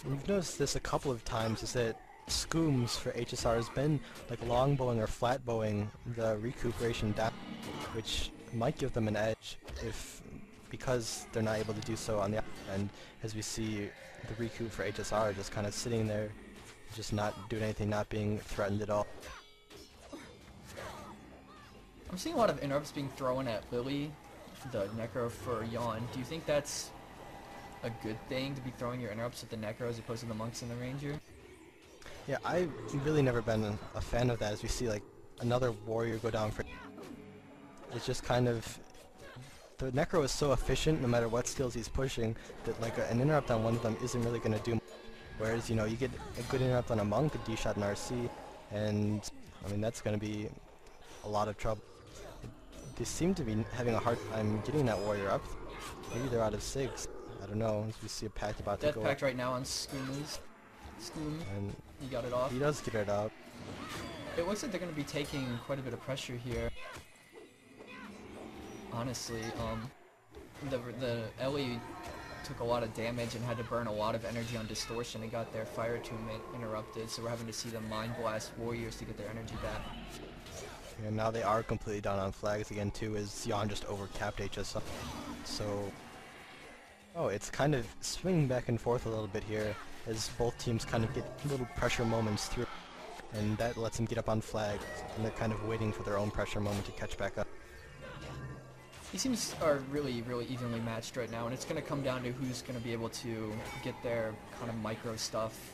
We've noticed this a couple of times, is that scooms for HSR has been like longbowing or flatbowing the recuperation down, which might give them an edge if because they're not able to do so on the other end, as we see the recoup for HSR just kind of sitting there, just not doing anything, not being threatened at all. I'm seeing a lot of interrupts being thrown at Lily, the Necro for Yawn. Do you think that's a good thing to be throwing your interrupts at the Necro as opposed to the Monks and the Ranger? Yeah, I've really never been a fan of that, as we see like another warrior go down for... It's just kind of... The Necro is so efficient no matter what skills he's pushing that like an interrupt on one of them isn't really going to do much. Whereas, you know, you get a good interrupt on a Monk, a D-shot, and RC, and I mean that's going to be a lot of trouble. They seem to be having a hard time getting that warrior up. Maybe they're out of 6. I don't know, as we see a pact about to Death go Pact up. right now on Scooms. Scoom, And he got it off. he does get it up. It looks like they're going to be taking quite a bit of pressure here. Honestly, the Ellie took a lot of damage and had to burn a lot of energy on Distortion and got their Fire Tomb interrupted, so we're having to see them Mind Blast Warriors to get their energy back. And now they are completely down on flags again too, as Yawn just overcapped HSR. So... Oh, it's kind of swinging back and forth a little bit here, as both teams kind of get little pressure moments through, and that lets them get up on flags, and they're kind of waiting for their own pressure moment to catch back up. These teams are really evenly matched right now, and it's going to come down to who's going to be able to get their kind of micro stuff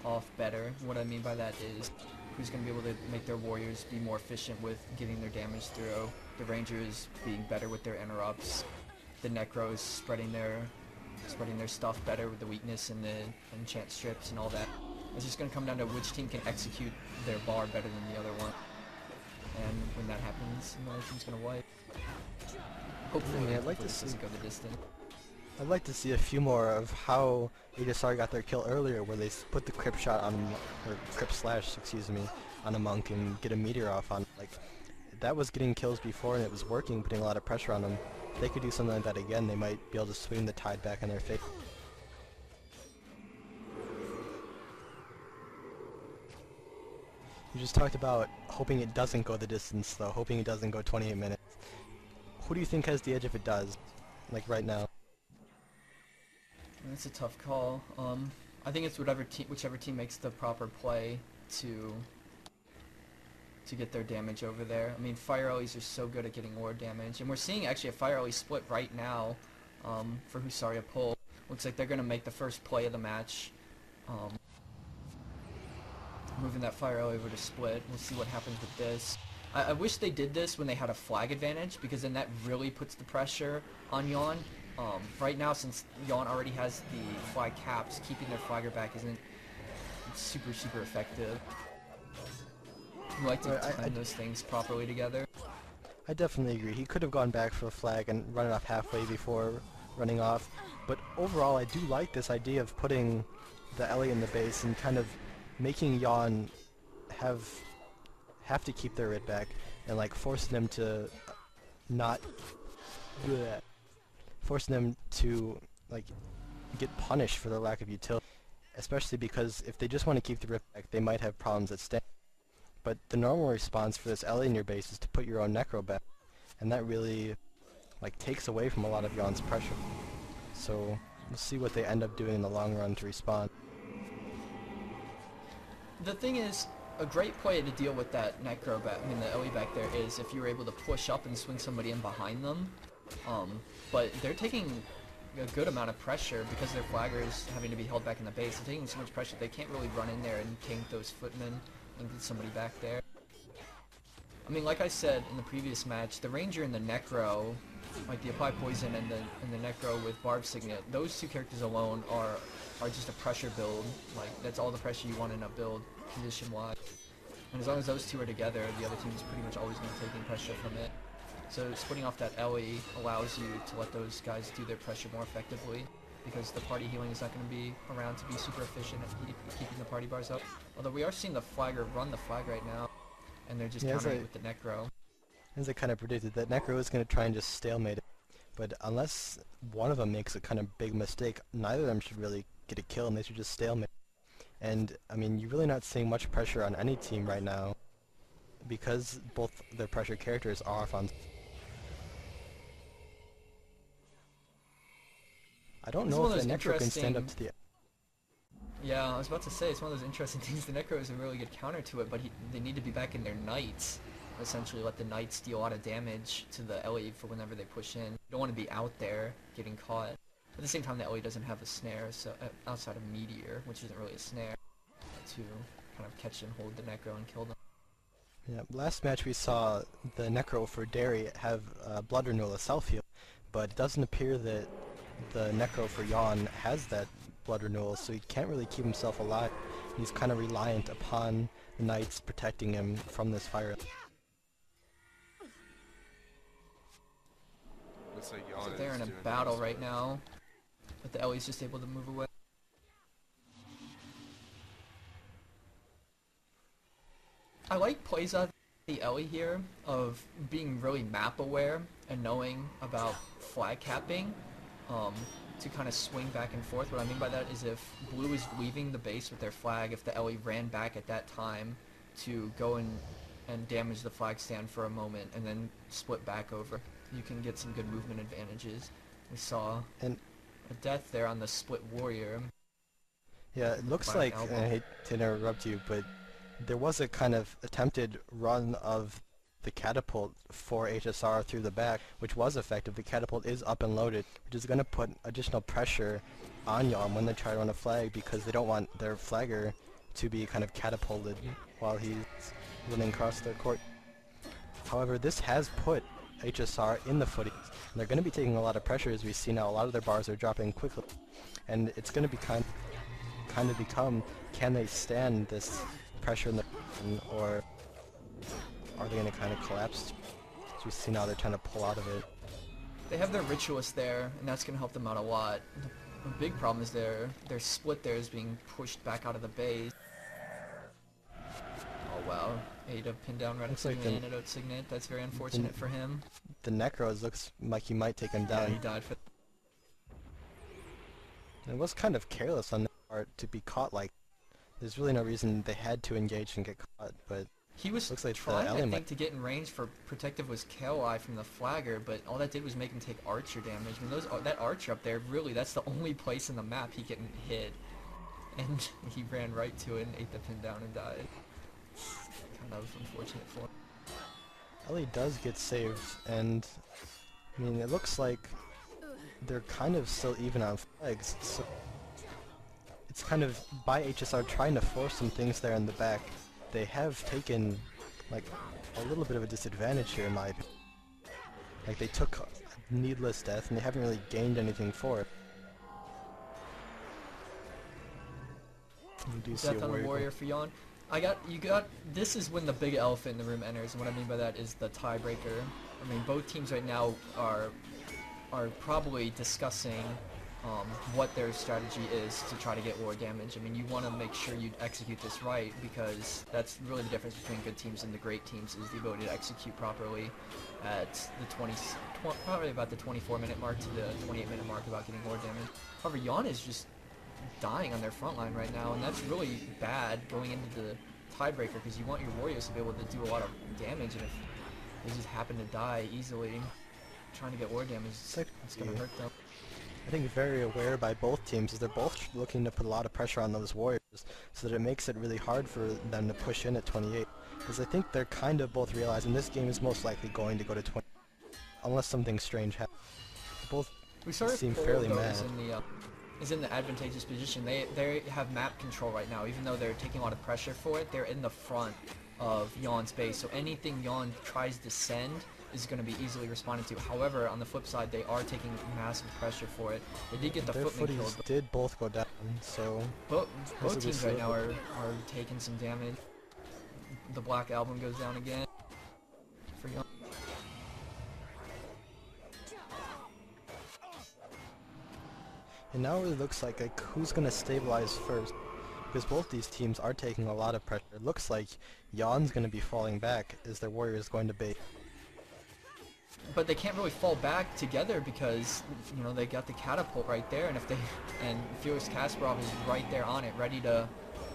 off better. What I mean by that is who's going to be able to make their warriors be more efficient with getting their damage through, the rangers being better with their interrupts, the necros spreading their stuff better with the weakness and the enchant strips and all that. It's just going to come down to which team can execute their bar better than the other one. And when that happens, another team's going to wipe. Hopefully, I'd like to this see... doesn't go the distance. I'd like to see a few more of how HSR got their kill earlier, where they put the crypt shot on, or crypt slash, excuse me, on a monk and get a meteor off on. Like, that was getting kills before and it was working, putting a lot of pressure on them. If they could do something like that again, they might be able to swing the tide back in their favor. You just talked about hoping it doesn't go the distance, though, hoping it doesn't go 28 minutes. Who do you think has the edge if it does, like right now? That's a tough call. I think it's whichever team makes the proper play to get their damage over there. I mean, Fire Ellies are so good at getting more damage, and we're seeing actually a Fire Ellie split right now for Husaria pull. Looks like they're going to make the first play of the match, moving that Fire Ellie over to split. We'll see what happens with this. I wish they did this when they had a flag advantage, because then that really puts the pressure on Yawn. Right now, since Yawn already has the flag caps, keeping their flagger back isn't super effective. We like to time those things properly together. I definitely agree. He could have gone back for a flag and run it off halfway before running off, but overall I do like this idea of putting the Ellie in the base and kind of making Yawn have to keep their rid back and like forcing them to not do that. Forcing them to like get punished for their lack of utility, especially because if they just want to keep the rip back, they might have problems at stake. But the normal response for this Ellie in your base is to put your own Necro back, and that really like takes away from a lot of Yawn's pressure. So we'll see what they end up doing in the long run to respond. The thing is, a great play to deal with that Necro back, I mean the Ellie back there, is if you were able to push up and swing somebody in behind them. But they're taking a good amount of pressure because their flagger is having to be held back in the base. They're taking so much pressure they can't really run in there and kink those footmen and get somebody back there. I mean, like I said in the previous match, the Ranger and the Necro, like the Apply Poison and the Necro with Barb Signet, those two characters alone are just a pressure build. Like, that's all the pressure you want in a build, condition-wise. And as long as those two are together, the other team is pretty much always going to be taking pressure from it. So splitting off that Ellie allows you to let those guys do their pressure more effectively, because the party healing is not going to be around to be super efficient at keeping the party bars up. Although we are seeing the flagger run the flag right now, and they're just countering it with the Necro. As I kind of predicted, that Necro is going to try and just stalemate it. But unless one of them makes a kind of big mistake, neither of them should really get a kill and they should just stalemate. And I mean, you're really not seeing much pressure on any team right now because both their pressure characters are off on. I don't know if the Necro can stand up to the. Yeah, I was about to say, it's one of those interesting things. The Necro is a really good counter to it, but they need to be back in their Knights. Essentially let the Knights deal a lot of damage to the Ellie for whenever they push in. You don't want to be out there getting caught. At the same time, the Ellie doesn't have a snare, so outside of Meteor, which isn't really a snare, to kind of catch and hold the Necro and kill them. Yeah, last match we saw the Necro for Derry have Blood Renewal, a self-heal, but it doesn't appear that the Necro for Yawn has that Blood Renewal, so he can't really keep himself alive. He's kind of reliant upon the Knights protecting him from this fire. Looks like Yawn So they're in a battle right now, but the Ellie's just able to move away. I like plays out of the Ellie here of being really map aware and knowing about flag capping to kind of swing back and forth. What I mean by that is if blue is leaving the base with their flag, if the Ellie ran back at that time to go and damage the flag stand for a moment and then split back over, you can get some good movement advantages. We saw a death there on the split warrior. Yeah, it looks like, I hate to interrupt you, but there was a kind of attempted run of the catapult for HSR through the back, which was effective. The catapult is up and loaded, which is going to put additional pressure on Yawn when they try to run a flag because they don't want their flagger to be kind of catapulted while he's running across the court. However, this has put HSR in the footies. They're going to be taking a lot of pressure as we see now. A lot of their bars are dropping quickly, and it's going to be kind of become, can they stand this pressure in the or are they going to kind of collapse? As we see now, they're trying to pull out of it. They have their Ritualist there, and that's going to help them out a lot. The big problem is their split there is being pushed back out of the base. Oh wow, Ada pinned down Redux like the Antidote Signet. That's very unfortunate for him. The Necros looks like he might take him down. Yeah, he died for. It was kind of careless on their part to be caught like. There's really no reason they had to engage and get caught, but he was looks like trying, I think, to get in range for Protective was Kale Eye from the flagger, but all that did was make him take Archer damage. I mean, that Archer up there, really, that's the only place in the map he can hit. And he ran right to it and ate the pin down and died. Kind of unfortunate for him. Ellie does get saved, and I mean, it looks like they're kind of still even on flags, so it's kind of by HSR trying to force some things there in the back. They have taken like a little bit of a disadvantage here in my opinion. Like they took a needless death and they haven't really gained anything for it. You do see Death on the warrior for Yawn. This is when the big elephant in the room enters, and what I mean by that is the tiebreaker. I mean, both teams right now are probably discussing what their strategy is to try to get war damage. I mean, you want to make sure you execute this right, because that's really the difference between good teams and the great teams, is the ability to execute properly at the probably about the 24-minute mark to the 28-minute mark about getting war damage. However, Yawn is just dying on their front line right now, and that's really bad going into the tiebreaker, because you want your warriors to be able to do a lot of damage, and if they just happen to die easily trying to get war damage, it's going to hurt them. I think very aware by both teams is they're both looking to put a lot of pressure on those warriors so that it makes it really hard for them to push in at 28. Because I think they're kind of both realizing this game is most likely going to go to 20 unless something strange happens. Both seem fairly mad. Is in the advantageous position. They have map control right now, even though they're taking a lot of pressure for it. They're in the front of Yawn's base, so anything Yawn tries to send is going to be easily responded to. However, on the flip side, they are taking massive pressure for it. They did get the footman killed. Did both go down, so both teams right now are taking some damage. The Black Album goes down again for Yawn. And now it really looks like who's going to stabilize first, because both these teams are taking a lot of pressure. It looks like Yawn's going to be falling back as their warrior is going to bait. but they can't really fall back together because, you know, they got the catapult right there, and if they, and Felix Kasparov is right there on it, ready to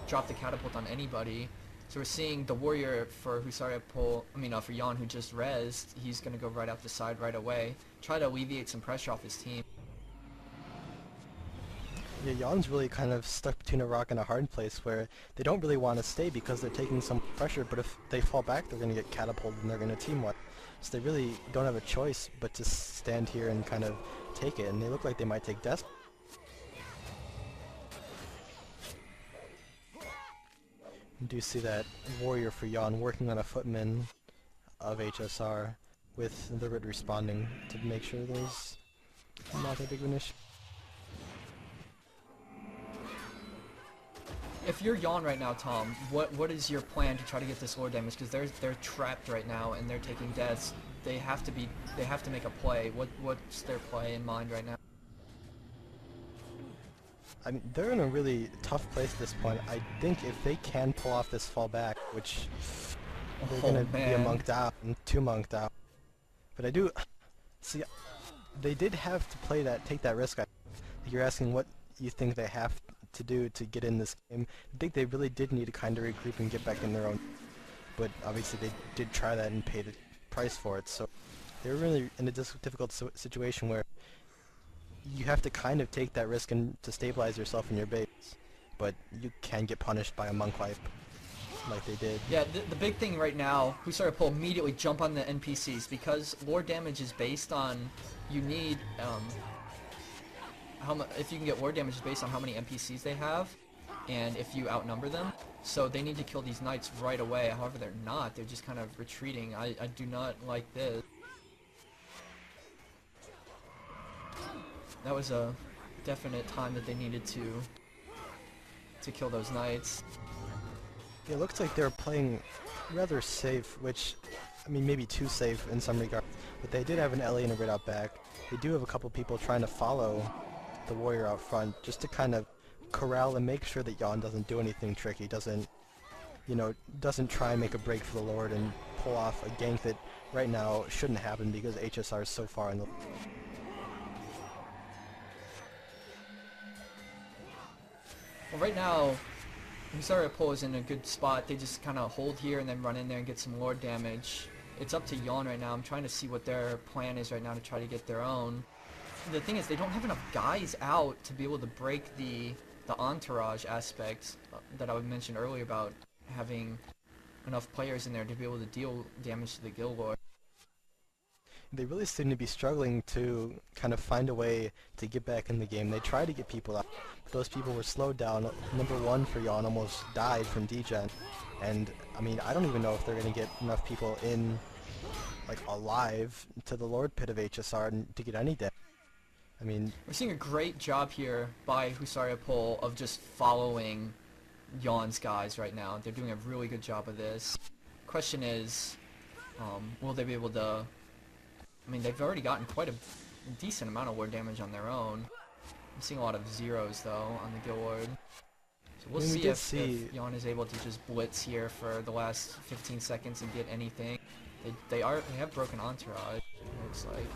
drop the catapult on anybody. So we're seeing the warrior for Husariapol, for Yawn, who just rezzed, he's gonna go right out the side right away, try to alleviate some pressure off his team. Yeah, Yawn's really kind of stuck between a rock and a hard place where they don't really want to stay because they're taking some pressure, but if they fall back, they're going to get catapulted and they're going to team wipe. So they really don't have a choice but to stand here and kind of take it, and they look like they might take death. You do see that warrior for Yawn working on a footman of HSR with the Rit responding to make sure there's not a big of an issue. If you're Yawn right now, Tom, what is your plan to try to get this lore damage? Because they're trapped right now and they're taking deaths. They have to make a play. What's their play in mind right now? I mean, they're in a really tough place at this point. I think if they can pull off this fall back, which they're gonna be a monked out and 2 monked out. But I do see they did have to play that, take that risk. You're asking what you think they have to do to get in this game. I think they really did need to kind of regroup and get back in their own. But obviously they did try that and pay the price for it. So they're really in a difficult situation where you have to kind of take that risk and to stabilize yourself in your base. But you can get punished by a monk wipe like they did. Yeah, the big thing right now, Husariapol immediately jump on the NPCs because lore damage is based on, you need if you can get ward damage is based on how many NPCs they have, and if you outnumber them. So they need to kill these knights right away. However, they're not. They're just kind of retreating. I do not like this. That was a definite time that they needed to kill those knights. It looks like they're playing rather safe, which, I mean, maybe too safe in some regard. But they did have an LA and a Rit out back. They do have a couple people trying to follow the warrior out front, just to kind of corral and make sure that Yawn doesn't do anything tricky, doesn't try and make a break for the Lord and pull off a gank that right now shouldn't happen because HSR is so far in the... Well, right now, Husariapol is in a good spot. They just kind of hold here and then run in there and get some lord damage. It's up to Yawn right now. I'm trying to see what their plan is right now to try to get their own. The thing is, they don't have enough guys out to be able to break the entourage aspect that I mentioned earlier about having enough players in there to be able to deal damage to the guild lord. They really seem to be struggling to kind of find a way to get back in the game. They try to get people out, but those people were slowed down. Number 1 for Yawn almost died from degen, and I mean, I don't even know if they're going to get enough people in, like, alive to the Lord Pit of HSR to get any damage. I mean, we're seeing a great job here by Husariapol of just following Yawn's guys right now. They're doing a really good job of this. Question is, will they be able to... I mean, they've already gotten quite a decent amount of ward damage on their own. I'm seeing a lot of zeros, though, on the guild lord. So we'll see if Yawn is able to just blitz here for the last 15 seconds and get anything. They have broken entourage, it looks like.